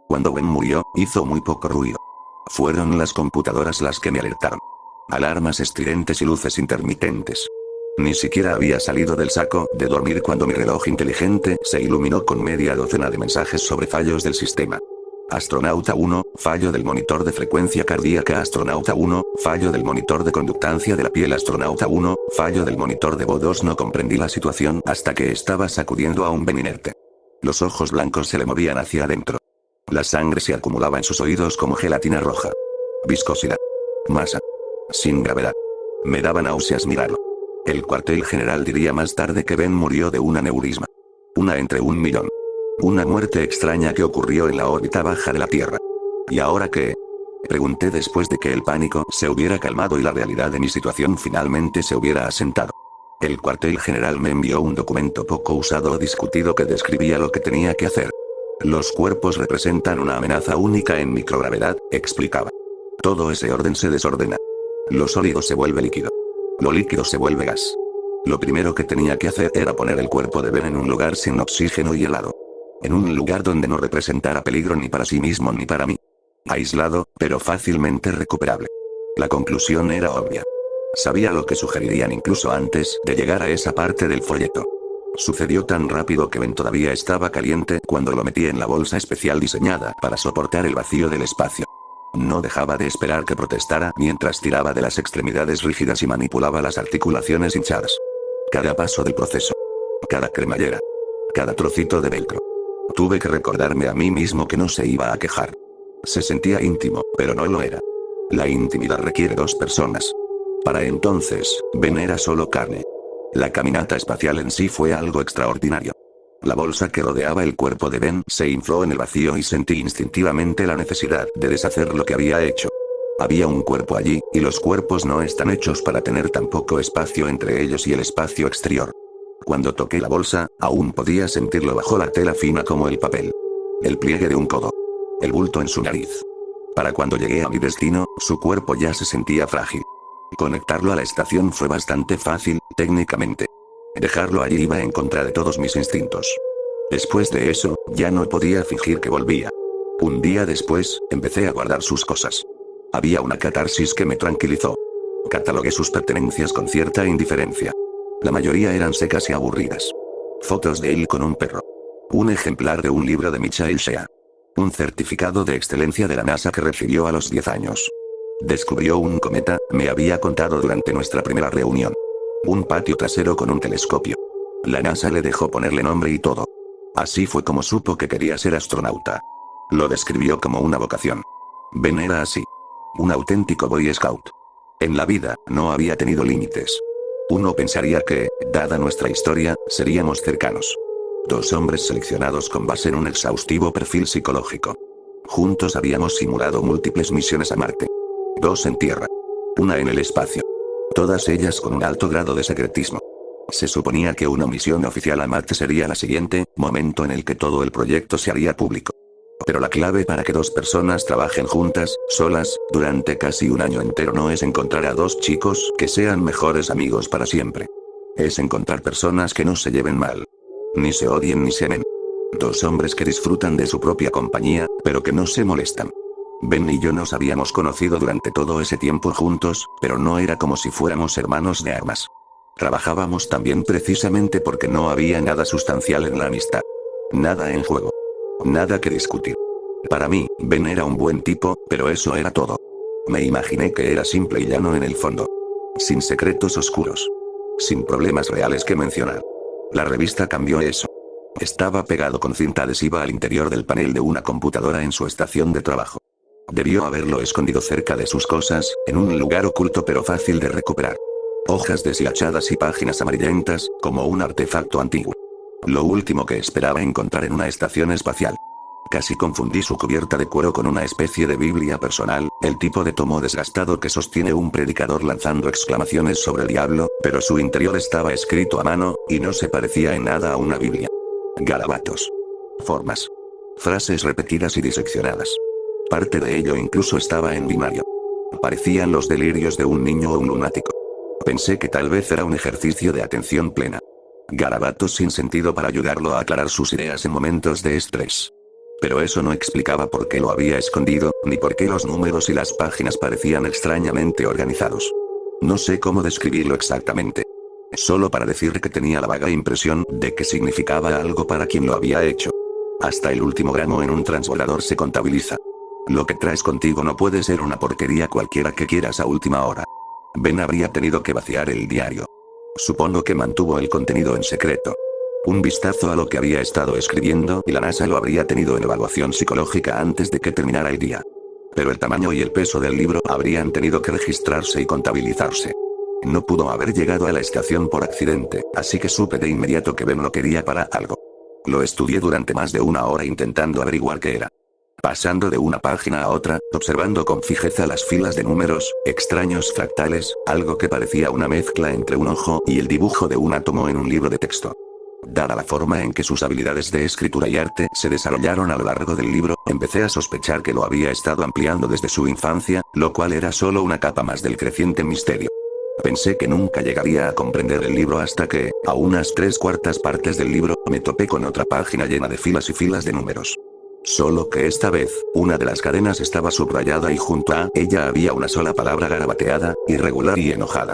Cuando Ben murió, hizo muy poco ruido. Fueron las computadoras las que me alertaron. Alarmas estridentes y luces intermitentes. Ni siquiera había salido del saco de dormir cuando mi reloj inteligente se iluminó con media docena de mensajes sobre fallos del sistema. Astronauta 1, fallo del monitor de frecuencia cardíaca. Astronauta 1, fallo del monitor de conductancia de la piel. Astronauta 1, fallo del monitor de voz. No comprendí la situación hasta que estaba sacudiendo a un Ben inerte. Los ojos blancos se le movían hacia adentro. La sangre se acumulaba en sus oídos como gelatina roja. Viscosidad. Masa. Sin gravedad. Me daba náuseas mirarlo. El cuartel general diría más tarde que Ben murió de un aneurisma. Una entre 1.000.000. Una muerte extraña que ocurrió en la órbita baja de la Tierra. ¿Y ahora qué? Pregunté después de que el pánico se hubiera calmado y la realidad de mi situación finalmente se hubiera asentado. El cuartel general me envió un documento poco usado o discutido que describía lo que tenía que hacer. Los cuerpos representan una amenaza única en microgravedad, explicaba. Todo ese orden se desordena. Lo sólido se vuelve líquido. Lo líquido se vuelve gas. Lo primero que tenía que hacer era poner el cuerpo de Ben en un lugar sin oxígeno y helado. En un lugar donde no representara peligro ni para sí mismo ni para mí. Aislado, pero fácilmente recuperable. La conclusión era obvia. Sabía lo que sugerirían incluso antes de llegar a esa parte del folleto. Sucedió tan rápido que Ben todavía estaba caliente cuando lo metí en la bolsa especial diseñada para soportar el vacío del espacio. No dejaba de esperar que protestara mientras tiraba de las extremidades rígidas y manipulaba las articulaciones hinchadas. Cada paso del proceso. Cada cremallera. Cada trocito de velcro. Tuve que recordarme a mí mismo que no se iba a quejar. Se sentía íntimo, pero no lo era. La intimidad requiere dos personas. Para entonces, Ben era solo carne. La caminata espacial en sí fue algo extraordinario. La bolsa que rodeaba el cuerpo de Ben se infló en el vacío y sentí instintivamente la necesidad de deshacer lo que había hecho. Había un cuerpo allí, y los cuerpos no están hechos para tener tan poco espacio entre ellos y el espacio exterior. Cuando toqué la bolsa, aún podía sentirlo bajo la tela fina como el papel. El pliegue de un codo. El bulto en su nariz. Para cuando llegué a mi destino, su cuerpo ya se sentía frágil. Conectarlo a la estación fue bastante fácil, técnicamente. Dejarlo allí iba en contra de todos mis instintos. Después de eso, ya no podía fingir que volvía. Un día después, empecé a guardar sus cosas. Había una catarsis que me tranquilizó. Catalogué sus pertenencias con cierta indiferencia. La mayoría eran secas y aburridas. Fotos de él con un perro. Un ejemplar de un libro de Michael Shea. Un certificado de excelencia de la NASA que recibió a los 10 años. Descubrió un cometa, me había contado durante nuestra primera reunión. Un patio trasero con un telescopio. La NASA le dejó ponerle nombre y todo. Así fue como supo que quería ser astronauta. Lo describió como una vocación. Ben era así. Un auténtico Boy Scout. En la vida, no había tenido límites. Uno pensaría que, dada nuestra historia, seríamos cercanos. Dos hombres seleccionados con base en un exhaustivo perfil psicológico. Juntos habíamos simulado múltiples misiones a Marte. 2 en tierra. Una en el espacio. Todas ellas con un alto grado de secretismo. Se suponía que una misión oficial a Marte sería la siguiente, momento en el que todo el proyecto se haría público. Pero la clave para que dos personas trabajen juntas, solas, durante casi un año entero no es encontrar a dos chicos que sean mejores amigos para siempre. Es encontrar personas que no se lleven mal. Ni se odien ni se amen. Dos hombres que disfrutan de su propia compañía, pero que no se molestan. Ben y yo nos habíamos conocido durante todo ese tiempo juntos, pero no era como si fuéramos hermanos de armas. Trabajábamos también precisamente porque no había nada sustancial en la amistad. Nada en juego. Nada que discutir. Para mí, Ben era un buen tipo, pero eso era todo. Me imaginé que era simple y llano en el fondo. Sin secretos oscuros. Sin problemas reales que mencionar. La revista cambió eso. Estaba pegado con cinta adhesiva al interior del panel de una computadora en su estación de trabajo. Debió haberlo escondido cerca de sus cosas, en un lugar oculto pero fácil de recuperar. Hojas deshilachadas y páginas amarillentas, como un artefacto antiguo. Lo último que esperaba encontrar en una estación espacial. Casi confundí su cubierta de cuero con una especie de Biblia personal, el tipo de tomo desgastado que sostiene un predicador lanzando exclamaciones sobre el diablo, pero su interior estaba escrito a mano, y no se parecía en nada a una Biblia. Garabatos. Formas. Frases repetidas y diseccionadas. Parte de ello incluso estaba en binario. Parecían los delirios de un niño o un lunático. Pensé que tal vez era un ejercicio de atención plena. Garabatos sin sentido para ayudarlo a aclarar sus ideas en momentos de estrés. Pero eso no explicaba por qué lo había escondido, ni por qué los números y las páginas parecían extrañamente organizados. No sé cómo describirlo exactamente. Solo para decir que tenía la vaga impresión de que significaba algo para quien lo había hecho. Hasta el último gramo en un transbordador se contabiliza. Lo que traes contigo no puede ser una porquería cualquiera que quieras a última hora. Ben habría tenido que vaciar el diario. Supongo que mantuvo el contenido en secreto. Un vistazo a lo que había estado escribiendo y la NASA lo habría tenido en evaluación psicológica antes de que terminara el día. Pero el tamaño y el peso del libro habrían tenido que registrarse y contabilizarse. No pudo haber llegado a la estación por accidente, así que supe de inmediato que Ben lo quería para algo. Lo estudié durante más de una hora intentando averiguar qué era. Pasando de una página a otra, observando con fijeza las filas de números, extraños fractales, algo que parecía una mezcla entre un ojo y el dibujo de un átomo en un libro de texto. Dada la forma en que sus habilidades de escritura y arte se desarrollaron a lo largo del libro, empecé a sospechar que lo había estado ampliando desde su infancia, lo cual era solo una capa más del creciente misterio. Pensé que nunca llegaría a comprender el libro hasta que, a unas 3/4 partes del libro, me topé con otra página llena de filas y filas de números. Solo que esta vez, una de las cadenas estaba subrayada y junto a ella había una sola palabra garabateada, irregular y enojada.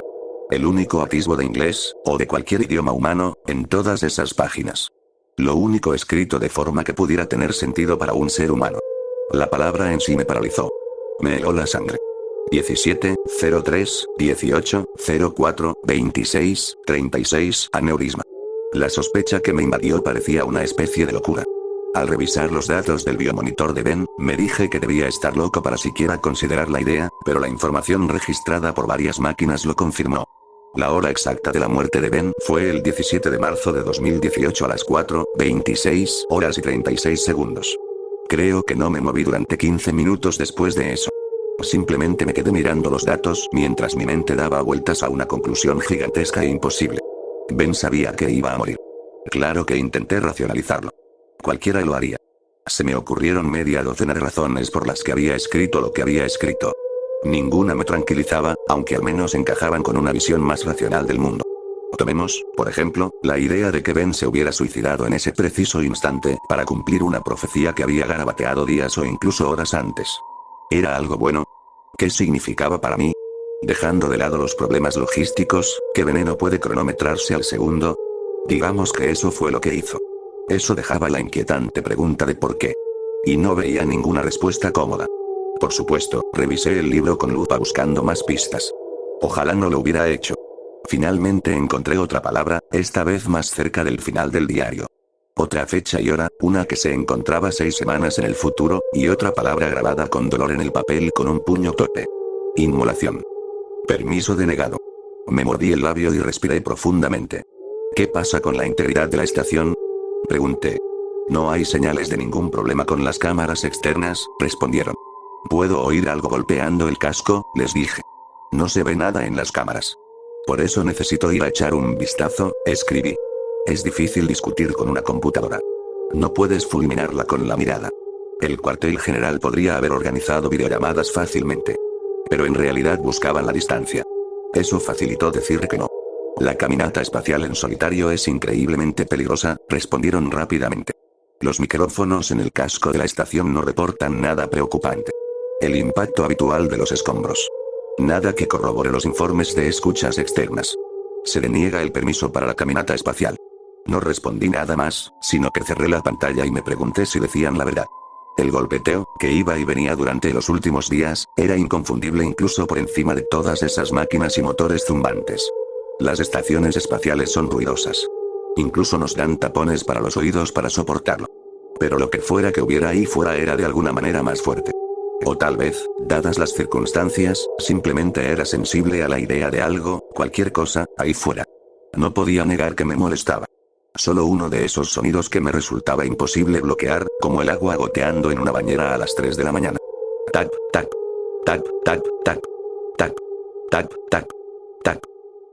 El único atisbo de inglés, o de cualquier idioma humano, en todas esas páginas. Lo único escrito de forma que pudiera tener sentido para un ser humano. La palabra en sí me paralizó. Me heló la sangre. 17, 03, 18, 04, 26, 36, aneurisma. La sospecha que me invadió parecía una especie de locura. Al revisar los datos del biomonitor de Ben, me dije que debía estar loco para siquiera considerar la idea, pero la información registrada por varias máquinas lo confirmó. La hora exacta de la muerte de Ben fue el 17 de marzo de 2018 a las 4:26 horas y 36 segundos. Creo que no me moví durante 15 minutos después de eso. Simplemente me quedé mirando los datos mientras mi mente daba vueltas a una conclusión gigantesca e imposible. Ben sabía que iba a morir. Claro que intenté racionalizarlo. Cualquiera lo haría. Se me ocurrieron media docena de razones por las que había escrito lo que había escrito. Ninguna me tranquilizaba, aunque al menos encajaban con una visión más racional del mundo. Tomemos, por ejemplo, la idea de que Ben se hubiera suicidado en ese preciso instante para cumplir una profecía que había garabateado días o incluso horas antes. ¿Era algo bueno? ¿Qué significaba para mí? Dejando de lado los problemas logísticos, ¿qué veneno puede cronometrarse al segundo? Digamos que eso fue lo que hizo. Eso dejaba la inquietante pregunta de por qué. Y no veía ninguna respuesta cómoda. Por supuesto, revisé el libro con lupa buscando más pistas. Ojalá no lo hubiera hecho. Finalmente encontré otra palabra, esta vez más cerca del final del diario. Otra fecha y hora, una que se encontraba 6 semanas en el futuro, y otra palabra grabada con dolor en el papel con un puño tope. Inmolación. Permiso denegado. Me mordí el labio y respiré profundamente. ¿Qué pasa con la integridad de la estación? Pregunté. No hay señales de ningún problema con las cámaras externas, respondieron. Puedo oír algo golpeando el casco, les dije. No se ve nada en las cámaras. Por eso necesito ir a echar un vistazo, escribí. Es difícil discutir con una computadora. No puedes fulminarla con la mirada. El cuartel general podría haber organizado videollamadas fácilmente. Pero en realidad buscaban la distancia. Eso facilitó decir que no. La caminata espacial en solitario es increíblemente peligrosa, respondieron rápidamente. Los micrófonos en el casco de la estación no reportan nada preocupante. El impacto habitual de los escombros. Nada que corrobore los informes de escuchas externas. Se deniega el permiso para la caminata espacial. No respondí nada más, sino que cerré la pantalla y me pregunté si decían la verdad. El golpeteo, que iba y venía durante los últimos días, era inconfundible incluso por encima de todas esas máquinas y motores zumbantes. Las estaciones espaciales son ruidosas. Incluso nos dan tapones para los oídos para soportarlo. Pero lo que fuera que hubiera ahí fuera era de alguna manera más fuerte. O tal vez, dadas las circunstancias, simplemente era sensible a la idea de algo, cualquier cosa, ahí fuera. No podía negar que me molestaba. Solo uno de esos sonidos que me resultaba imposible bloquear, como el agua goteando en una bañera a las 3 de la mañana. Tap, tap. Tap, tap, tap. Tap, tap, tap. Tap.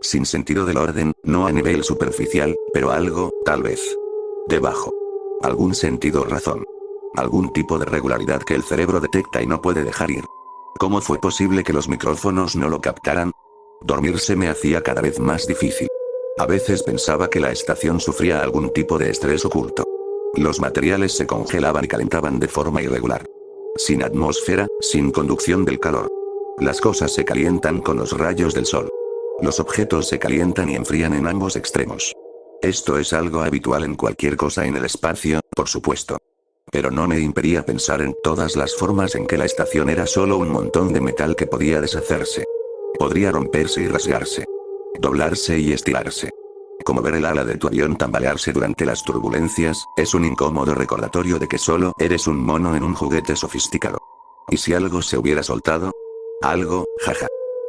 Sin sentido del orden, no a nivel superficial, pero algo, tal vez. Debajo. Algún sentido o razón. Algún tipo de regularidad que el cerebro detecta y no puede dejar ir. ¿Cómo fue posible que los micrófonos no lo captaran? Dormir se me hacía cada vez más difícil. A veces pensaba que la estación sufría algún tipo de estrés oculto. Los materiales se congelaban y calentaban de forma irregular. Sin atmósfera, sin conducción del calor. Las cosas se calientan con los rayos del sol. Los objetos se calientan y enfrían en ambos extremos. Esto es algo habitual en cualquier cosa en el espacio, por supuesto. Pero no me impedía pensar en todas las formas en que la estación era solo un montón de metal que podía deshacerse. Podría romperse y rasgarse. Doblarse y estirarse. Como ver el ala de tu avión tambalearse durante las turbulencias, es un incómodo recordatorio de que solo eres un mono en un juguete sofisticado. ¿Y si algo se hubiera soltado? Algo, jaja.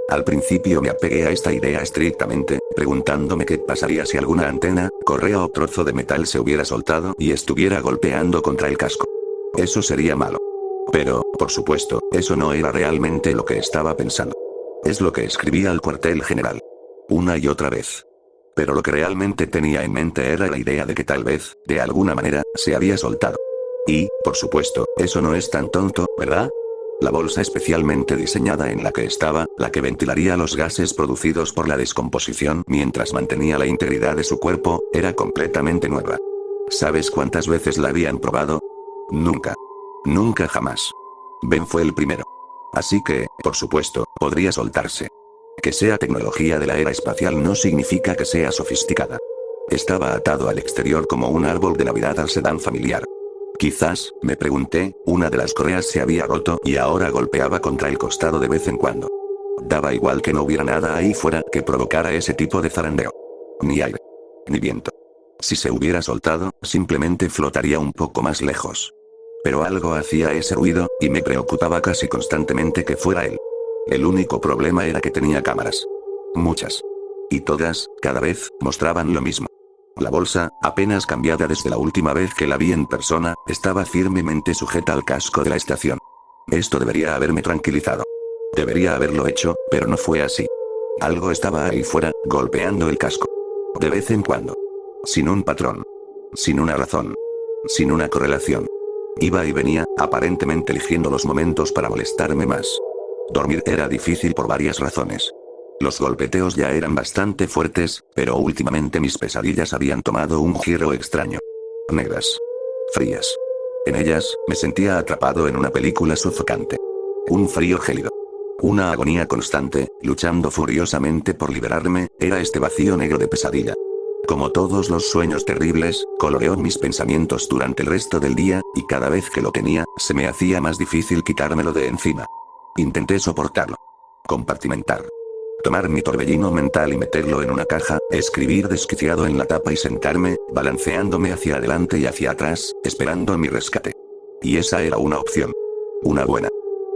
Al principio me apegué a esta idea estrictamente, preguntándome qué pasaría si alguna antena, correa o trozo de metal se hubiera soltado y estuviera golpeando contra el casco. Eso sería malo. Pero, por supuesto, eso no era realmente lo que estaba pensando. Es lo que escribí al cuartel general. Una y otra vez. Pero lo que realmente tenía en mente era la idea de que tal vez, de alguna manera, se había soltado. Y, por supuesto, eso no es tan tonto, ¿verdad? La bolsa especialmente diseñada en la que estaba, la que ventilaría los gases producidos por la descomposición mientras mantenía la integridad de su cuerpo, era completamente nueva. ¿Sabes cuántas veces la habían probado? Nunca. Nunca jamás. Ben fue el primero. Así que, por supuesto, podría soltarse. Que sea tecnología de la era espacial no significa que sea sofisticada. Estaba atado al exterior como un árbol de Navidad al sedán familiar. Quizás, me pregunté, una de las correas se había roto y ahora golpeaba contra el costado de vez en cuando. Daba igual que no hubiera nada ahí fuera que provocara ese tipo de zarandeo. Ni aire. Ni viento. Si se hubiera soltado, simplemente flotaría un poco más lejos. Pero algo hacía ese ruido, y me preocupaba casi constantemente que fuera él. El único problema era que tenía cámaras. Muchas. Y todas, cada vez, mostraban lo mismo. La bolsa, apenas cambiada desde la última vez que la vi en persona, estaba firmemente sujeta al casco de la estación. Esto debería haberme tranquilizado. Debería haberlo hecho, pero no fue así. Algo estaba ahí fuera, golpeando el casco. De vez en cuando. Sin un patrón. Sin una razón. Sin una correlación. Iba y venía, aparentemente eligiendo los momentos para molestarme más. Dormir era difícil por varias razones. Los golpeteos ya eran bastante fuertes, pero últimamente mis pesadillas habían tomado un giro extraño. Negras. Frías. En ellas, me sentía atrapado en una película sofocante. Un frío gélido. Una agonía constante, luchando furiosamente por liberarme, era este vacío negro de pesadilla. Como todos los sueños terribles, coloreó mis pensamientos durante el resto del día, y cada vez que lo tenía, se me hacía más difícil quitármelo de encima. Intenté soportarlo. Compartimentar. Tomar mi torbellino mental y meterlo en una caja, escribir desquiciado en la tapa y sentarme, balanceándome hacia adelante y hacia atrás, esperando mi rescate. Y esa era una opción. Una buena.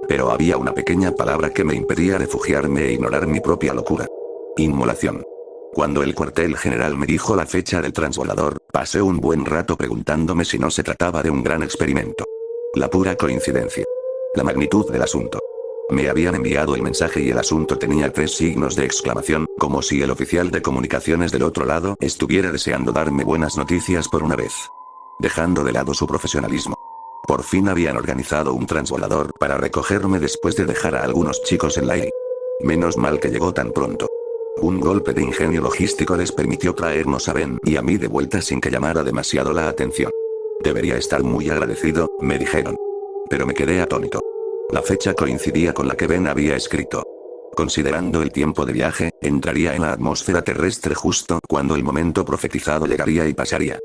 Pero había una pequeña palabra que me impedía refugiarme e ignorar mi propia locura. Inmolación. Cuando el cuartel general me dijo la fecha del transbordador, pasé un buen rato preguntándome si no se trataba de un gran experimento. La pura coincidencia. La magnitud del asunto. Me habían enviado el mensaje y el asunto tenía 3 signos de exclamación, como si el oficial de comunicaciones del otro lado estuviera deseando darme buenas noticias por una vez. Dejando de lado su profesionalismo. Por fin habían organizado un transbordador para recogerme después de dejar a algunos chicos en la aire. Menos mal que llegó tan pronto. Un golpe de ingenio logístico les permitió traernos a Ben y a mí de vuelta sin que llamara demasiado la atención. Debería estar muy agradecido, me dijeron. Pero me quedé atónito. La fecha coincidía con la que Ben había escrito. Considerando el tiempo de viaje, entraría en la atmósfera terrestre justo cuando el momento profetizado llegaría y pasaría.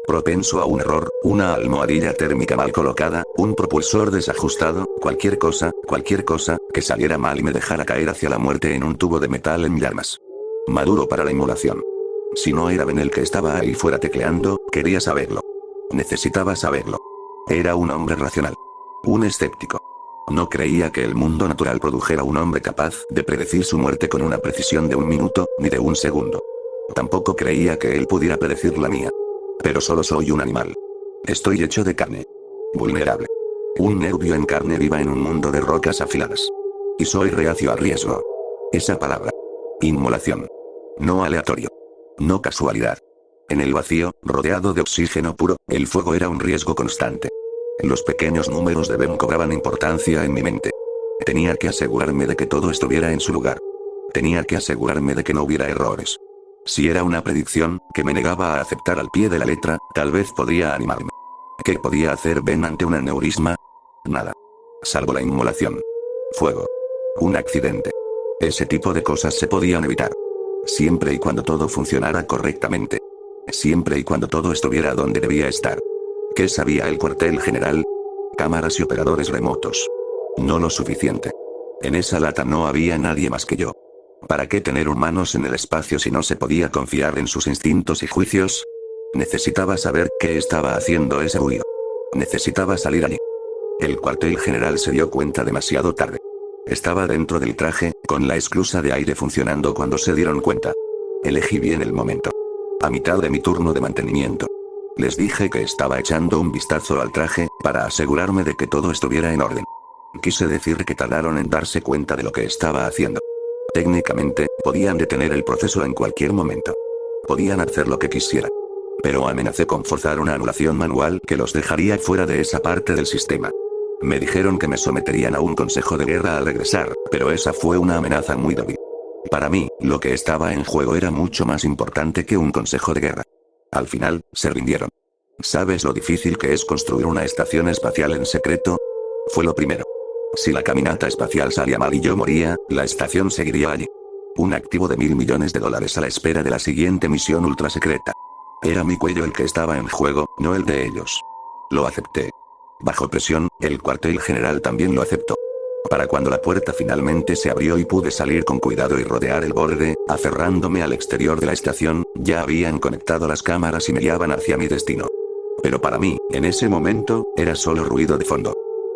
Propenso a un error, una almohadilla térmica mal colocada, un propulsor desajustado, cualquier cosa, que saliera mal y me dejara caer hacia la muerte en un tubo de metal en llamas. Maduro para la inmolación. Si no era Ben el que estaba ahí fuera tecleando, quería saberlo. Necesitaba saberlo. Era un hombre racional. Un escéptico. No creía que el mundo natural produjera un hombre capaz de predecir su muerte con una precisión de 1 minuto, ni de 1 segundo. Tampoco creía que él pudiera predecir la mía. Pero solo soy un animal. Estoy hecho de carne. Vulnerable. Un nervio en carne viva en un mundo de rocas afiladas. Y soy reacio al riesgo. Esa palabra. Inmolación. No aleatorio. No casualidad. En el vacío, rodeado de oxígeno puro, el fuego era un riesgo constante. Los pequeños números de Ben cobraban importancia en mi mente. Tenía que asegurarme de que todo estuviera en su lugar. Tenía que asegurarme de que no hubiera errores. Si era una predicción, que me negaba a aceptar al pie de la letra, tal vez podría animarme. ¿Qué podía hacer Ben ante un aneurisma? Nada. Salvo la inmolación. Fuego. Un accidente. Ese tipo de cosas se podían evitar. Siempre y cuando todo funcionara correctamente. Siempre y cuando todo estuviera donde debía estar. ¿Qué sabía el cuartel general? Cámaras y operadores remotos. No lo suficiente. En esa lata no había nadie más que yo. ¿Para qué tener humanos en el espacio si no se podía confiar en sus instintos y juicios? Necesitaba saber qué estaba haciendo ese buio. Necesitaba salir allí. El cuartel general se dio cuenta demasiado tarde. Estaba dentro del traje, con la esclusa de aire funcionando cuando se dieron cuenta. Elegí bien el momento. A mitad de mi turno de mantenimiento. Les dije que estaba echando un vistazo al traje, para asegurarme de que todo estuviera en orden. Quise decir que tardaron en darse cuenta de lo que estaba haciendo. Técnicamente, podían detener el proceso en cualquier momento. Podían hacer lo que quisieran. Pero amenacé con forzar una anulación manual que los dejaría fuera de esa parte del sistema. Me dijeron que me someterían a un consejo de guerra al regresar, pero esa fue una amenaza muy débil. Para mí, lo que estaba en juego era mucho más importante que un consejo de guerra. Al final, se rindieron. ¿Sabes lo difícil que es construir una estación espacial en secreto? Fue lo primero. Si la caminata espacial salía mal y yo moría, la estación seguiría allí. Un activo de $1.000 millones a la espera de la siguiente misión ultra secreta. Era mi cuello el que estaba en juego, no el de ellos. Lo acepté. Bajo presión, el cuartel general también lo aceptó. Para cuando la puerta finalmente se abrió y pude salir con cuidado y rodear el borde, aferrándome al exterior de la estación, ya habían conectado las cámaras y me guiaban hacia mi destino. Pero para mí, en ese momento, era solo ruido de fondo.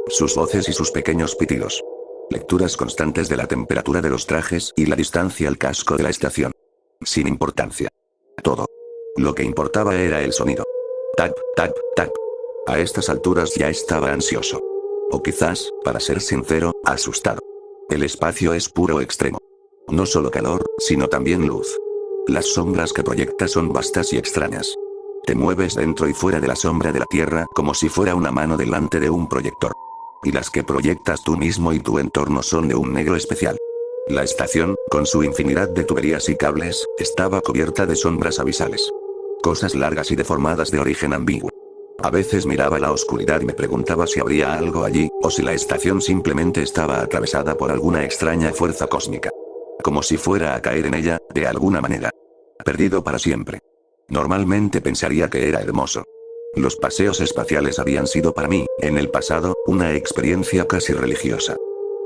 Sus voces y sus pequeños pitidos. Lecturas constantes de la temperatura de los trajes y la distancia al casco de la estación. Sin importancia. Todo. Lo que importaba era el sonido. Tap, tap, tap. A estas alturas ya estaba ansioso. O quizás, para ser sincero, asustado. El espacio es puro extremo. No solo calor, sino también luz. Las sombras que proyecta son vastas y extrañas. Te mueves dentro y fuera de la sombra de la Tierra como si fuera una mano delante de un proyector. Y las que proyectas tú mismo y tu entorno son de un negro especial. La estación, con su infinidad de tuberías y cables, estaba cubierta de sombras abisales. Cosas largas y deformadas de origen ambiguo. A veces miraba la oscuridad y me preguntaba si habría algo allí, o si la estación simplemente estaba atravesada por alguna extraña fuerza cósmica. Como si fuera a caer en ella, de alguna manera. Perdido para siempre. Normalmente pensaría que era hermoso. Los paseos espaciales habían sido para mí, en el pasado, una experiencia casi religiosa.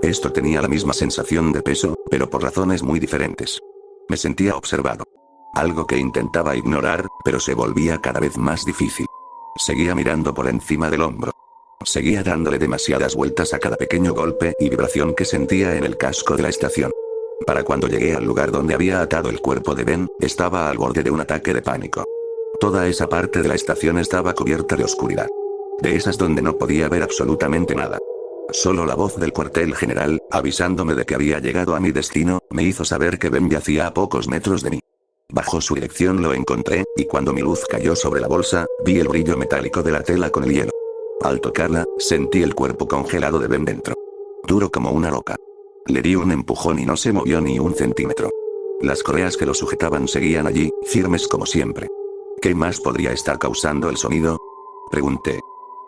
Esto tenía la misma sensación de peso, pero por razones muy diferentes. Me sentía observado. Algo que intentaba ignorar, pero se volvía cada vez más difícil. Seguía mirando por encima del hombro. Seguía dándole demasiadas vueltas a cada pequeño golpe y vibración que sentía en el casco de la estación. Para cuando llegué al lugar donde había atado el cuerpo de Ben, estaba al borde de un ataque de pánico. Toda esa parte de la estación estaba cubierta de oscuridad. De esas donde no podía ver absolutamente nada. Solo la voz del cuartel general, avisándome de que había llegado a mi destino, me hizo saber que Ben yacía a pocos metros de mí. Bajo su dirección lo encontré, y cuando mi luz cayó sobre la bolsa, vi el brillo metálico de la tela con el hielo. Al tocarla, sentí el cuerpo congelado de Ben dentro. Duro como una roca. Le di un empujón y no se movió ni un centímetro. Las correas que lo sujetaban seguían allí, firmes como siempre. ¿Qué más podría estar causando el sonido? Pregunté.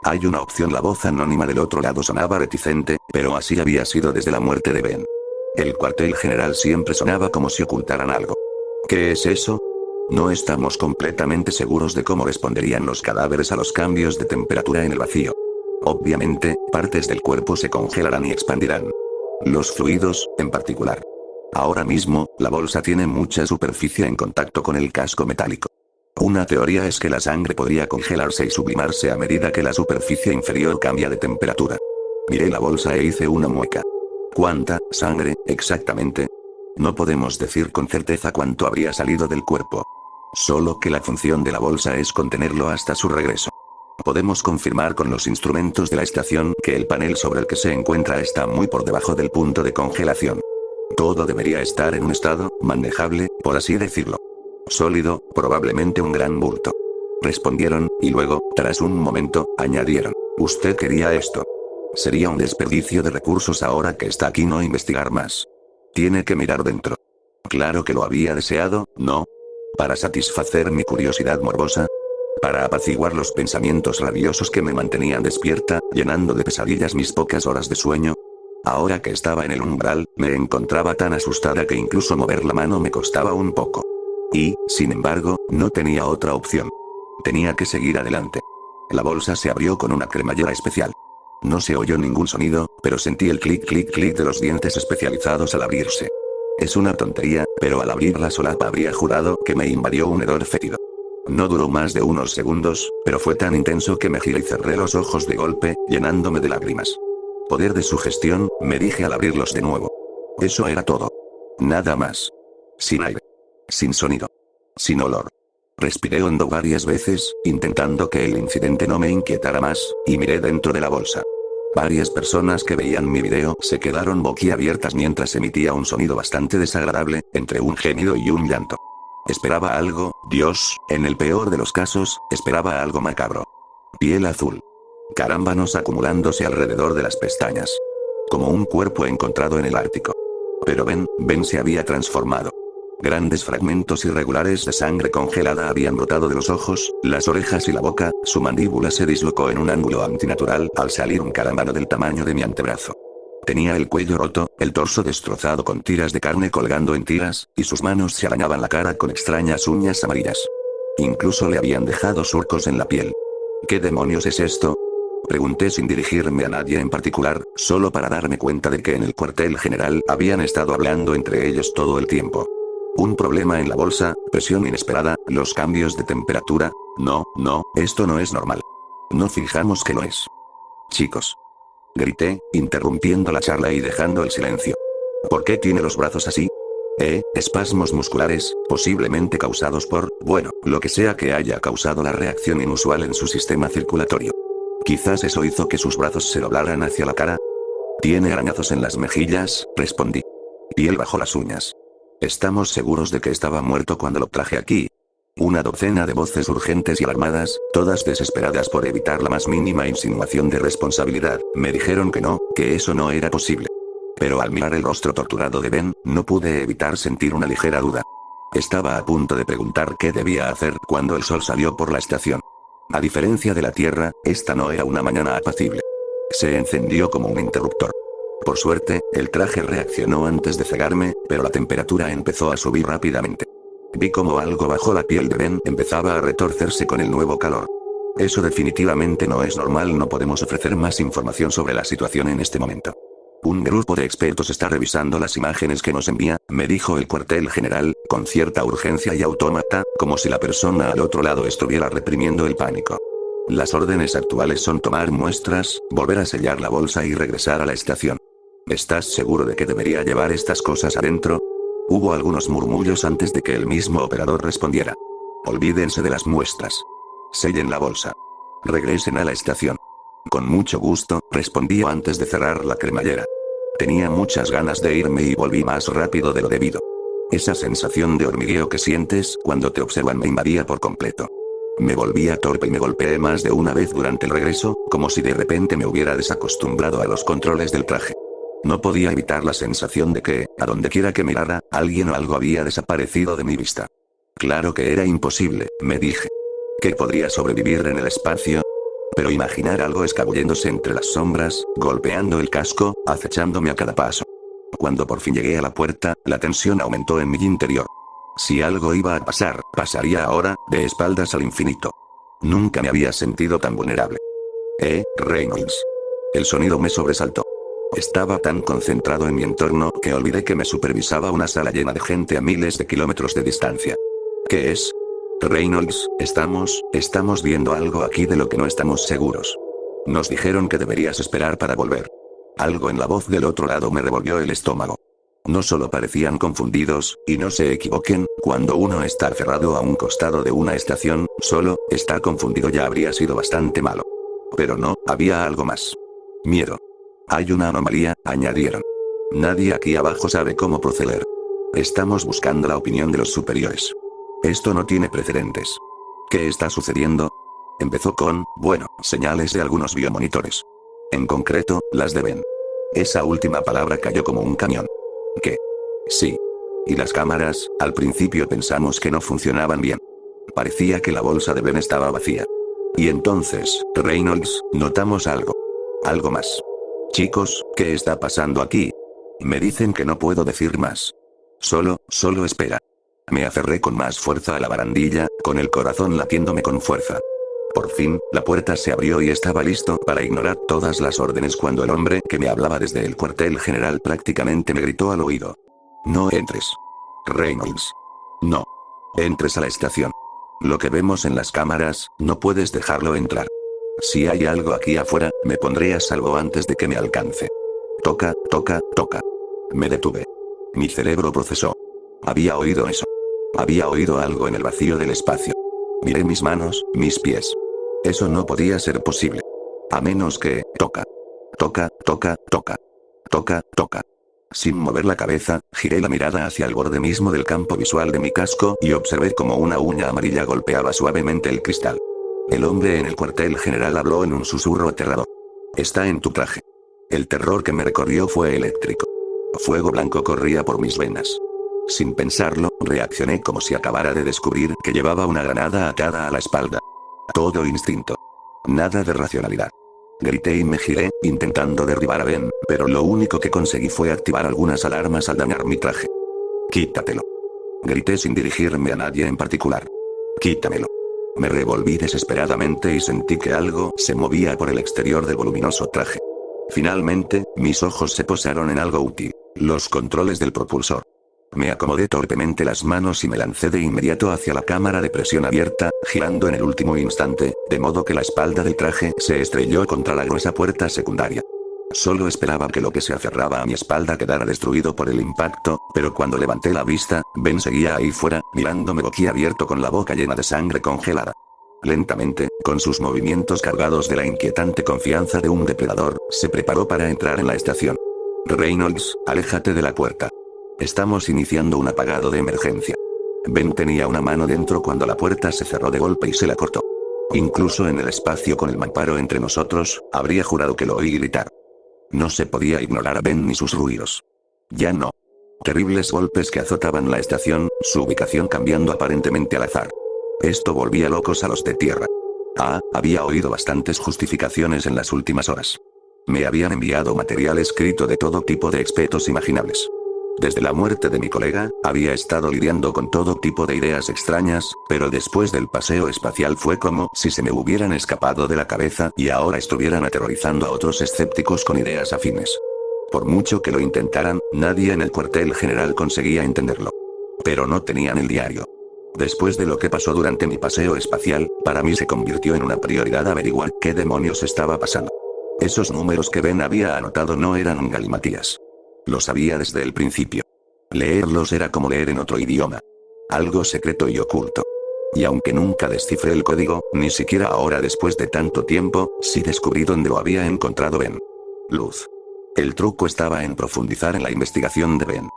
Hay una opción. La voz anónima del otro lado sonaba reticente, pero así había sido desde la muerte de Ben. El cuartel general siempre sonaba como si ocultaran algo. ¿Qué es eso? No estamos completamente seguros de cómo responderían los cadáveres a los cambios de temperatura en el vacío. Obviamente, partes del cuerpo se congelarán y expandirán. Los fluidos, en particular. Ahora mismo, la bolsa tiene mucha superficie en contacto con el casco metálico. Una teoría es que la sangre podría congelarse y sublimarse a medida que la superficie inferior cambia de temperatura. Miré la bolsa e hice una mueca. ¿Cuánta sangre, exactamente? No podemos decir con certeza cuánto habría salido del cuerpo. Solo que la función de la bolsa es contenerlo hasta su regreso. Podemos confirmar con los instrumentos de la estación que el panel sobre el que se encuentra está muy por debajo del punto de congelación. Todo debería estar en un estado manejable, por así decirlo. Sólido, probablemente un gran bulto. Respondieron, y luego, tras un momento, añadieron: «Usted quería esto. Sería un desperdicio de recursos ahora que está aquí no investigar más. Tiene que mirar dentro». Claro que lo había deseado, ¿no? Para satisfacer mi curiosidad morbosa. para apaciguar los pensamientos rabiosos que me mantenían despierta, llenando de pesadillas mis pocas horas de sueño. Ahora que estaba en el umbral, me encontraba tan asustada que incluso mover la mano me costaba un poco. Y, sin embargo, no tenía otra opción. Tenía que seguir adelante. La bolsa se abrió con una cremallera especial. No se oyó ningún sonido, pero sentí el clic clic clic de los dientes especializados al abrirse. Es una tontería, pero al abrir la solapa habría jurado que me invadió un hedor fétido. No duró más de unos segundos, pero fue tan intenso que me giré y cerré los ojos de golpe, llenándome de lágrimas. Poder de sugestión, me dije al abrirlos de nuevo. Eso era todo. Nada más. Sin aire. Sin sonido. Sin olor. Respiré hondo varias veces, intentando que el incidente no me inquietara más, y miré dentro de la bolsa. Varias personas que veían mi video se quedaron boquiabiertas mientras emitía un sonido bastante desagradable, entre un gemido y un llanto. Esperaba algo, Dios, en el peor de los casos, esperaba algo macabro. Piel azul. Carámbanos acumulándose alrededor de las pestañas. Como un cuerpo encontrado en el Ártico. Pero Ben se había transformado. Grandes fragmentos irregulares de sangre congelada habían brotado de los ojos, las orejas y la boca, su mandíbula se dislocó en un ángulo antinatural al salir un carámbano del tamaño de mi antebrazo. Tenía el cuello roto, el torso destrozado con tiras de carne colgando en tiras, y sus manos se arañaban la cara con extrañas uñas amarillas. Incluso le habían dejado surcos en la piel. ¿Qué demonios es esto? Pregunté sin dirigirme a nadie en particular, solo para darme cuenta de que en el cuartel general habían estado hablando entre ellos todo el tiempo. Un problema en la bolsa, presión inesperada, los cambios de temperatura. No, esto no es normal. No fijamos que lo es. Chicos. Grité, interrumpiendo la charla y dejando el silencio. ¿Por qué tiene los brazos así? Espasmos musculares, posiblemente causados por, bueno, lo que sea que haya causado la reacción inusual en su sistema circulatorio. Quizás eso hizo que sus brazos se doblaran hacia la cara. Tiene arañazos en las mejillas, respondí. Piel bajo las uñas. ¿Estamos seguros de que estaba muerto cuando lo traje aquí? Una docena de voces urgentes y alarmadas, todas desesperadas por evitar la más mínima insinuación de responsabilidad, me dijeron que no, que eso no era posible. Pero al mirar el rostro torturado de Ben, no pude evitar sentir una ligera duda. Estaba a punto de preguntar qué debía hacer cuando el sol salió por la estación. A diferencia de la Tierra, esta no era una mañana apacible. Se encendió como un interruptor. Por suerte, el traje reaccionó antes de cegarme, pero la temperatura empezó a subir rápidamente. Vi como algo bajo la piel de Ben empezaba a retorcerse con el nuevo calor. Eso definitivamente no es normal, no podemos ofrecer más información sobre la situación en este momento. Un grupo de expertos está revisando las imágenes que nos envía, me dijo el cuartel general, con cierta urgencia y autómata, como si la persona al otro lado estuviera reprimiendo el pánico. Las órdenes actuales son tomar muestras, volver a sellar la bolsa y regresar a la estación. ¿Estás seguro de que debería llevar estas cosas adentro? Hubo algunos murmullos antes de que el mismo operador respondiera. Olvídense de las muestras. Sellen la bolsa. Regresen a la estación. Con mucho gusto, respondí antes de cerrar la cremallera. Tenía muchas ganas de irme y volví más rápido de lo debido. Esa sensación de hormigueo que sientes cuando te observan me invadía por completo. Me volvía torpe y me golpeé más de una vez durante el regreso, como si de repente me hubiera desacostumbrado a los controles del traje. No podía evitar la sensación de que, a donde quiera que mirara, alguien o algo había desaparecido de mi vista. Claro que era imposible, me dije. ¿Que podría sobrevivir en el espacio? Pero imaginar algo escabulléndose entre las sombras, golpeando el casco, acechándome a cada paso. Cuando por fin llegué a la puerta, la tensión aumentó en mi interior. Si algo iba a pasar, pasaría ahora, de espaldas al infinito. Nunca me había sentido tan vulnerable. Reynolds. El sonido me sobresaltó. Estaba tan concentrado en mi entorno que olvidé que me supervisaba una sala llena de gente a miles de kilómetros de distancia. ¿Qué es? Reynolds, estamos viendo algo aquí de lo que no estamos seguros. Nos dijeron que deberías esperar para volver. Algo en la voz del otro lado me revolvió el estómago. No solo parecían confundidos, y no se equivoquen, cuando uno está aferrado a un costado de una estación, solo, estar confundido ya habría sido bastante malo. Pero no, había algo más. Miedo. Hay una anomalía, añadieron. Nadie aquí abajo sabe cómo proceder. Estamos buscando la opinión de los superiores. Esto no tiene precedentes. ¿Qué está sucediendo? Empezó con, señales de algunos biomonitores. En concreto, las de Ben. Esa última palabra cayó como un cañón. ¿Qué? Sí. Y las cámaras, al principio pensamos que no funcionaban bien. Parecía que la bolsa de Ben estaba vacía. Y entonces, Reynolds, notamos algo. Algo más. Chicos, ¿qué está pasando aquí? Me dicen que no puedo decir más. Solo espera. Me aferré con más fuerza a la barandilla, con el corazón latiéndome con fuerza. Por fin, la puerta se abrió y estaba listo para ignorar todas las órdenes cuando el hombre que me hablaba desde el cuartel general prácticamente me gritó al oído. No entres. Reynolds. No. Entres a la estación. Lo que vemos en las cámaras, no puedes dejarlo entrar. Si hay algo aquí afuera, me pondré a salvo antes de que me alcance. Toca. Me detuve. Mi cerebro procesó. Había oído eso. Había oído algo en el vacío del espacio. Miré mis manos, mis pies. Eso no podía ser posible. A menos que, toca. Sin mover la cabeza, giré la mirada hacia el borde mismo del campo visual de mi casco y observé como una uña amarilla golpeaba suavemente el cristal. El hombre en el cuartel general habló en un susurro aterrador. Está en tu traje. El terror que me recorrió fue eléctrico. Fuego blanco corría por mis venas. Sin pensarlo, reaccioné como si acabara de descubrir que llevaba una granada atada a la espalda. Todo instinto. Nada de racionalidad. Grité y me giré, intentando derribar a Ben, pero lo único que conseguí fue activar algunas alarmas al dañar mi traje. Quítatelo. Grité sin dirigirme a nadie en particular. Quítamelo. Me revolví desesperadamente y sentí que algo se movía por el exterior del voluminoso traje. Finalmente, mis ojos se posaron en algo útil: los controles del propulsor. Me acomodé torpemente las manos y me lancé de inmediato hacia la cámara de presión abierta, girando en el último instante, de modo que la espalda del traje se estrelló contra la gruesa puerta secundaria. Solo esperaba que lo que se aferraba a mi espalda quedara destruido por el impacto, pero cuando levanté la vista, Ben seguía ahí fuera, mirándome boquiabierto con la boca llena de sangre congelada. Lentamente, con sus movimientos cargados de la inquietante confianza de un depredador, se preparó para entrar en la estación. Reynolds, aléjate de la puerta. Estamos iniciando un apagado de emergencia. Ben tenía una mano dentro cuando la puerta se cerró de golpe y se la cortó. Incluso en el espacio con el mamparo entre nosotros, habría jurado que lo oí gritar. No se podía ignorar a Ben ni sus ruidos. Ya no. Terribles golpes que azotaban la estación, su ubicación cambiando aparentemente al azar. Esto volvía locos a los de tierra. Había oído bastantes justificaciones en las últimas horas. Me habían enviado material escrito de todo tipo de expertos imaginables. Desde la muerte de mi colega, había estado lidiando con todo tipo de ideas extrañas, pero después del paseo espacial fue como si se me hubieran escapado de la cabeza y ahora estuvieran aterrorizando a otros escépticos con ideas afines. Por mucho que lo intentaran, nadie en el cuartel general conseguía entenderlo. Pero no tenían el diario. Después de lo que pasó durante mi paseo espacial, para mí se convirtió en una prioridad averiguar qué demonios estaba pasando. Esos números que Ben había anotado no eran un galimatías. Lo sabía desde el principio. Leerlos era como leer en otro idioma. Algo secreto y oculto. Y aunque nunca descifré el código, ni siquiera ahora después de tanto tiempo, sí descubrí dónde lo había encontrado Ben. Luz. El truco estaba en profundizar en la investigación de Ben.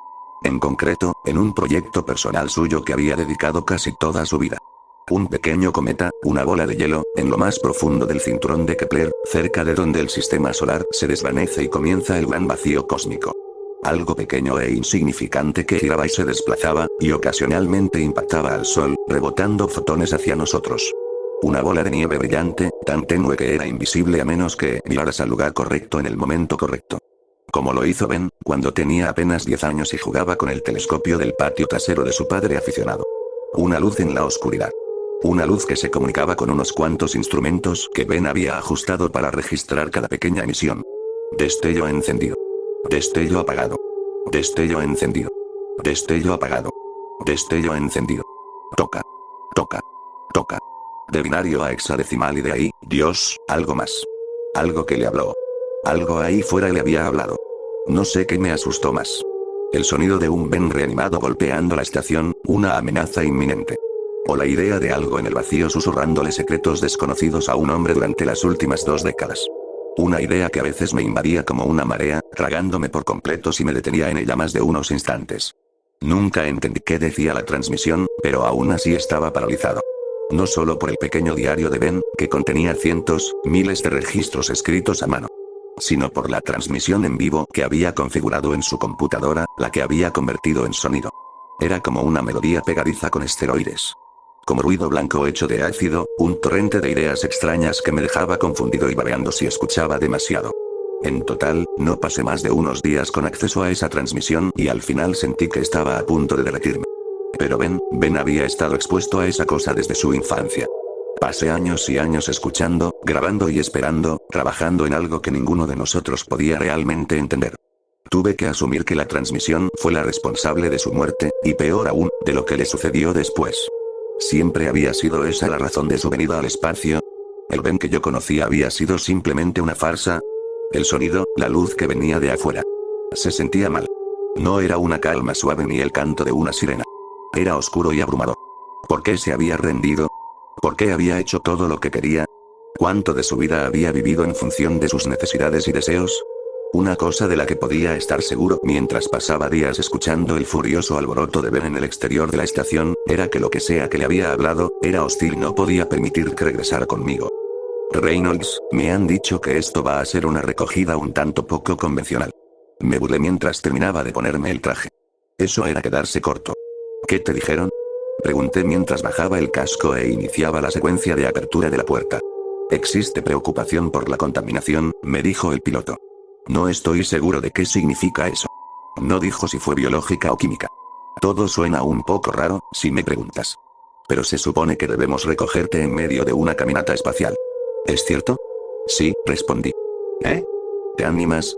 En concreto, en un proyecto personal suyo que había dedicado casi toda su vida. Un pequeño cometa, una bola de hielo, en lo más profundo del cinturón de Kepler, cerca de donde el sistema solar se desvanece y comienza el gran vacío cósmico. Algo pequeño e insignificante que giraba y se desplazaba, y ocasionalmente impactaba al Sol, rebotando fotones hacia nosotros. Una bola de nieve brillante, tan tenue que era invisible a menos que miraras al lugar correcto en el momento correcto. Como lo hizo Ben, cuando tenía apenas 10 años y jugaba con el telescopio del patio trasero de su padre aficionado. Una luz en la oscuridad. Una luz que se comunicaba con unos cuantos instrumentos que Ben había ajustado para registrar cada pequeña emisión. Destello encendido. Destello apagado. Destello encendido. Destello apagado. Destello encendido. Toca. De binario a hexadecimal y de ahí, Dios, algo más. Algo que le habló. Algo ahí fuera le había hablado. No sé qué me asustó más. El sonido de un Ben reanimado golpeando la estación, una amenaza inminente. O la idea de algo en el vacío susurrándole secretos desconocidos a un hombre durante las últimas 2 décadas. Una idea que a veces me invadía como una marea, tragándome por completo si me detenía en ella más de unos instantes. Nunca entendí qué decía la transmisión, pero aún así estaba paralizado. No solo por el pequeño diario de Ben, que contenía cientos, miles de registros escritos a mano, sino por la transmisión en vivo que había configurado en su computadora, la que había convertido en sonido. Era como una melodía pegadiza con esteroides. como ruido blanco hecho de ácido, un torrente de ideas extrañas que me dejaba confundido y babeando si escuchaba demasiado. En total, no pasé más de unos días con acceso a esa transmisión y al final sentí que estaba a punto de derretirme. Pero Ben había estado expuesto a esa cosa desde su infancia. Pasé años y años escuchando, grabando y esperando, trabajando en algo que ninguno de nosotros podía realmente entender. Tuve que asumir que la transmisión fue la responsable de su muerte, y peor aún, de lo que le sucedió después. ¿Siempre había sido esa la razón de su venida al espacio? ¿El Ben que yo conocía había sido simplemente una farsa? El sonido, la luz que venía de afuera. Se sentía mal. No era una calma suave ni el canto de una sirena. Era oscuro y abrumador. ¿Por qué se había rendido? ¿Por qué había hecho todo lo que quería? ¿Cuánto de su vida había vivido en función de sus necesidades y deseos? Una cosa de la que podía estar seguro mientras pasaba días escuchando el furioso alboroto de Ben en el exterior de la estación, era que lo que sea que le había hablado, era hostil y no podía permitir que regresara conmigo. Reynolds, me han dicho que esto va a ser una recogida un tanto poco convencional. Me burlé mientras terminaba de ponerme el traje. Eso era quedarse corto. ¿Qué te dijeron? Pregunté mientras bajaba el casco e iniciaba la secuencia de apertura de la puerta. Existe preocupación por la contaminación, me dijo el piloto. No estoy seguro de qué significa eso. No dijo si fue biológica o química. Todo suena un poco raro, si me preguntas. Pero se supone que debemos recogerte en medio de una caminata espacial. ¿Es cierto? Sí, respondí. ¿Eh? ¿Te animas?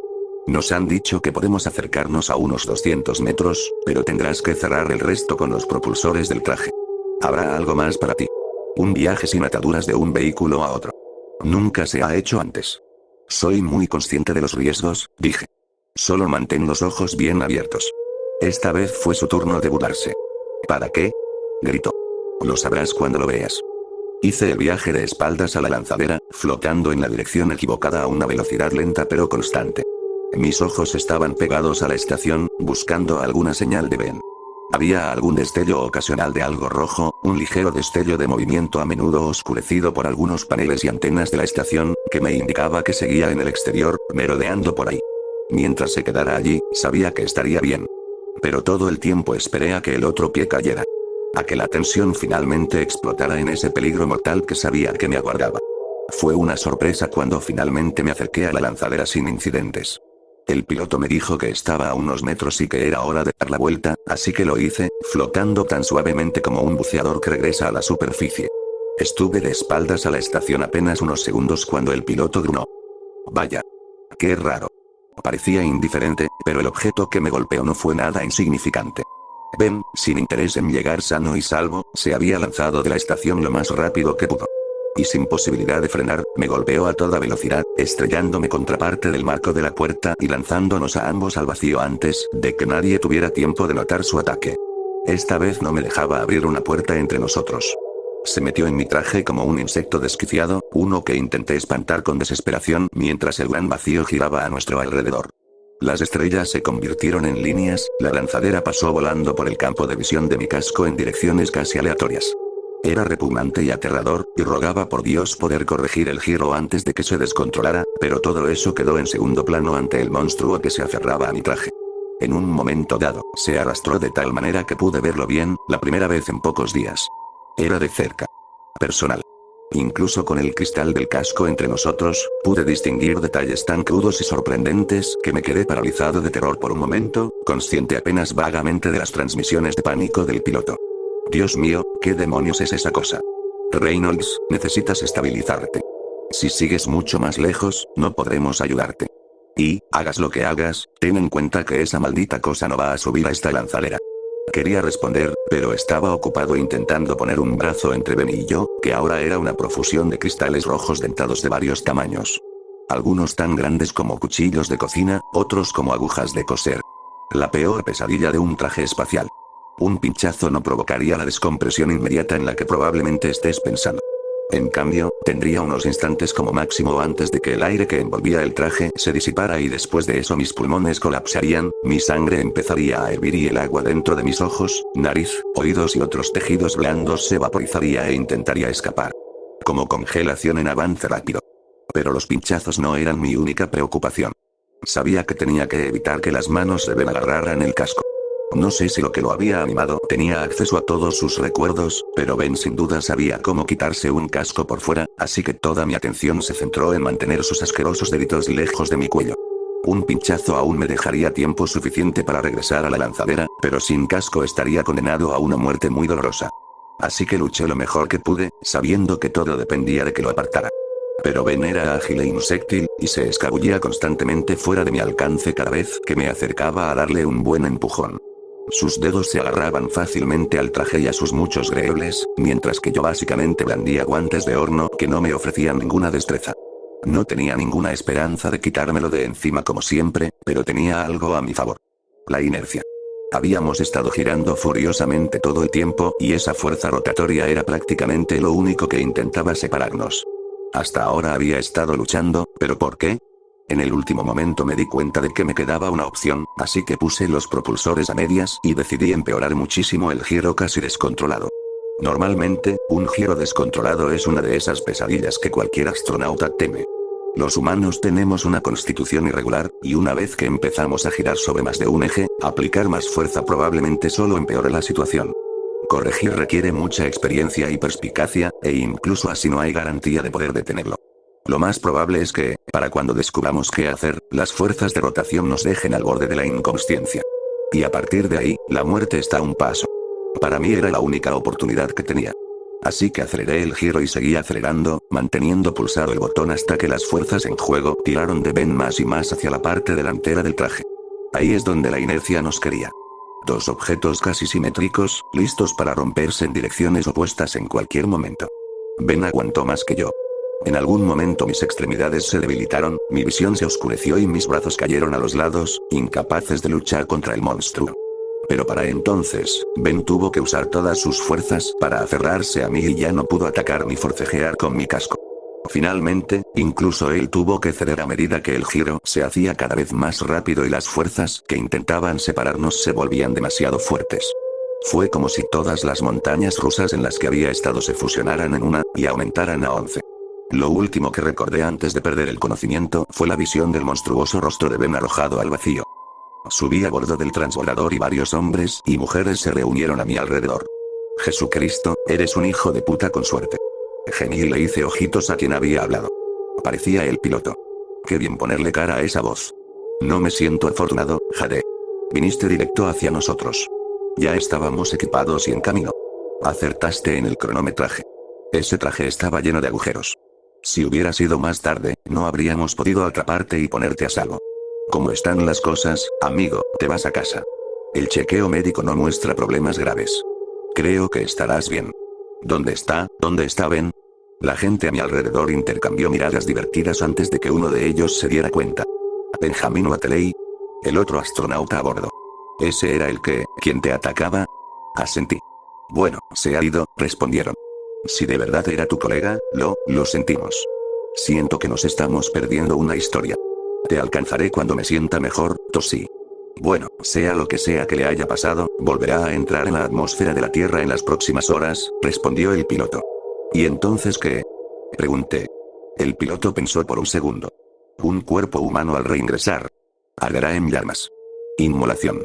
Nos han dicho que podemos acercarnos a unos 200 metros, pero tendrás que cerrar el resto con los propulsores del traje. Habrá algo más para ti. Un viaje sin ataduras de un vehículo a otro. Nunca se ha hecho antes. Soy muy consciente de los riesgos, dije. Solo mantén los ojos bien abiertos. Esta vez fue su turno de burlarse. ¿Para qué? Gritó. Lo sabrás cuando lo veas. Hice el viaje de espaldas a la lanzadera, flotando en la dirección equivocada a una velocidad lenta pero constante. Mis ojos estaban pegados a la estación, buscando alguna señal de Ben. Había algún destello ocasional de algo rojo, un ligero destello de movimiento a menudo oscurecido por algunos paneles y antenas de la estación, que me indicaba que seguía en el exterior, merodeando por ahí. Mientras se quedara allí, sabía que estaría bien. Pero todo el tiempo esperé a que el otro pie cayera. A que la tensión finalmente explotara en ese peligro mortal que sabía que me aguardaba. Fue una sorpresa cuando finalmente me acerqué a la lanzadera sin incidentes. El piloto me dijo que estaba a unos metros y que era hora de dar la vuelta, así que lo hice, flotando tan suavemente como un buceador que regresa a la superficie. Estuve de espaldas a la estación apenas unos segundos cuando el piloto gruñó. Vaya. Qué raro. Parecía indiferente, pero el objeto que me golpeó no fue nada insignificante. Ben, sin interés en llegar sano y salvo, se había lanzado de la estación lo más rápido que pudo. Y sin posibilidad de frenar, me golpeó a toda velocidad, estrellándome contra parte del marco de la puerta y lanzándonos a ambos al vacío antes de que nadie tuviera tiempo de notar su ataque. Esta vez no me dejaba abrir una puerta entre nosotros. Se metió en mi traje como un insecto desquiciado, uno que intenté espantar con desesperación mientras el gran vacío giraba a nuestro alrededor. Las estrellas se convirtieron en líneas, la lanzadera pasó volando por el campo de visión de mi casco en direcciones casi aleatorias. Era repugnante y aterrador, y rogaba por Dios poder corregir el giro antes de que se descontrolara, pero todo eso quedó en segundo plano ante el monstruo que se aferraba a mi traje. En un momento dado, se arrastró de tal manera que pude verlo bien, la primera vez en pocos días. Era de cerca. Personal. Incluso con el cristal del casco entre nosotros, pude distinguir detalles tan crudos y sorprendentes que me quedé paralizado de terror por un momento, consciente apenas vagamente de las transmisiones de pánico del piloto. Dios mío, ¿qué demonios es esa cosa? Reynolds, necesitas estabilizarte. Si sigues mucho más lejos, no podremos ayudarte. Y, hagas lo que hagas, ten en cuenta que esa maldita cosa no va a subir a esta lanzadera. Quería responder, pero estaba ocupado intentando poner un brazo entre Ben y yo, que ahora era una profusión de cristales rojos dentados de varios tamaños. Algunos tan grandes como cuchillos de cocina, otros como agujas de coser. La peor pesadilla de un traje espacial. Un pinchazo no provocaría la descompresión inmediata en la que probablemente estés pensando. En cambio, tendría unos instantes como máximo antes de que el aire que envolvía el traje se disipara y después de eso mis pulmones colapsarían, mi sangre empezaría a hervir y el agua dentro de mis ojos, nariz, oídos y otros tejidos blandos se vaporizaría e intentaría escapar. Como congelación en avance rápido. Pero los pinchazos no eran mi única preocupación. Sabía que tenía que evitar que las manos de Ben agarraran el casco. No sé si lo que lo había animado tenía acceso a todos sus recuerdos, pero Ben sin duda sabía cómo quitarse un casco por fuera, así que toda mi atención se centró en mantener sus asquerosos deditos lejos de mi cuello. Un pinchazo aún me dejaría tiempo suficiente para regresar a la lanzadera, pero sin casco estaría condenado a una muerte muy dolorosa. Así que luché lo mejor que pude, sabiendo que todo dependía de que lo apartara. Pero Ben era ágil e insectil, y se escabullía constantemente fuera de mi alcance cada vez que me acercaba a darle un buen empujón. Sus dedos se agarraban fácilmente al traje y a sus muchos greoles, mientras que yo básicamente blandía guantes de horno que no me ofrecían ninguna destreza. No tenía ninguna esperanza de quitármelo de encima como siempre, pero tenía algo a mi favor. La inercia. Habíamos estado girando furiosamente todo el tiempo y esa fuerza rotatoria era prácticamente lo único que intentaba separarnos. Hasta ahora había estado luchando, ¿pero por qué? En el último momento me di cuenta de que me quedaba una opción, así que puse los propulsores a medias y decidí empeorar muchísimo el giro casi descontrolado. Normalmente, un giro descontrolado es una de esas pesadillas que cualquier astronauta teme. Los humanos tenemos una constitución irregular, y una vez que empezamos a girar sobre más de un eje, aplicar más fuerza probablemente solo empeore la situación. Corregir requiere mucha experiencia y perspicacia, e incluso así no hay garantía de poder detenerlo. Lo más probable es que, para cuando descubramos qué hacer, las fuerzas de rotación nos dejen al borde de la inconsciencia. Y a partir de ahí, la muerte está a un paso. Para mí era la única oportunidad que tenía. Así que aceleré el giro y seguí acelerando, manteniendo pulsado el botón hasta que las fuerzas en juego tiraron de Ben más y más hacia la parte delantera del traje. Ahí es donde la inercia nos quería. Dos objetos casi simétricos, listos para romperse en direcciones opuestas en cualquier momento. Ben aguantó más que yo. En algún momento mis extremidades se debilitaron, mi visión se oscureció y mis brazos cayeron a los lados, incapaces de luchar contra el monstruo. Pero para entonces, Ben tuvo que usar todas sus fuerzas para aferrarse a mí y ya no pudo atacar ni forcejear con mi casco. Finalmente, incluso él tuvo que ceder a medida que el giro se hacía cada vez más rápido y las fuerzas que intentaban separarnos se volvían demasiado fuertes. Fue como si todas las montañas rusas en las que había estado se fusionaran en una, y aumentaran a 11. Lo último que recordé antes de perder el conocimiento fue la visión del monstruoso rostro de Ben arrojado al vacío. Subí a bordo del transbordador y varios hombres y mujeres se reunieron a mi alrededor. Jesucristo, eres un hijo de puta con suerte. Gemí y le hice ojitos a quien había hablado. Parecía el piloto. Qué bien ponerle cara a esa voz. No me siento afortunado, Jade. Viniste directo hacia nosotros. Ya estábamos equipados y en camino. Acertaste en el cronometraje. Ese traje estaba lleno de agujeros. Si hubiera sido más tarde, no habríamos podido atraparte y ponerte a salvo. ¿Cómo están las cosas, amigo? Te vas a casa. El chequeo médico no muestra problemas graves. Creo que estarás bien. ¿Dónde está Ben? La gente a mi alrededor intercambió miradas divertidas antes de que uno de ellos se diera cuenta. Benjamin Wateley. El otro astronauta a bordo. ¿Ese era quien te atacaba? Asentí. Bueno, se ha ido, respondieron. Si de verdad era tu colega, lo sentimos. Siento que nos estamos perdiendo una historia. Te alcanzaré cuando me sienta mejor, tosí. Bueno, sea lo que sea que le haya pasado, volverá a entrar en la atmósfera de la Tierra en las próximas horas, respondió el piloto. ¿Y entonces qué? Pregunté. El piloto pensó por un segundo. Un cuerpo humano al reingresar. Arderá en llamas. Inmolación.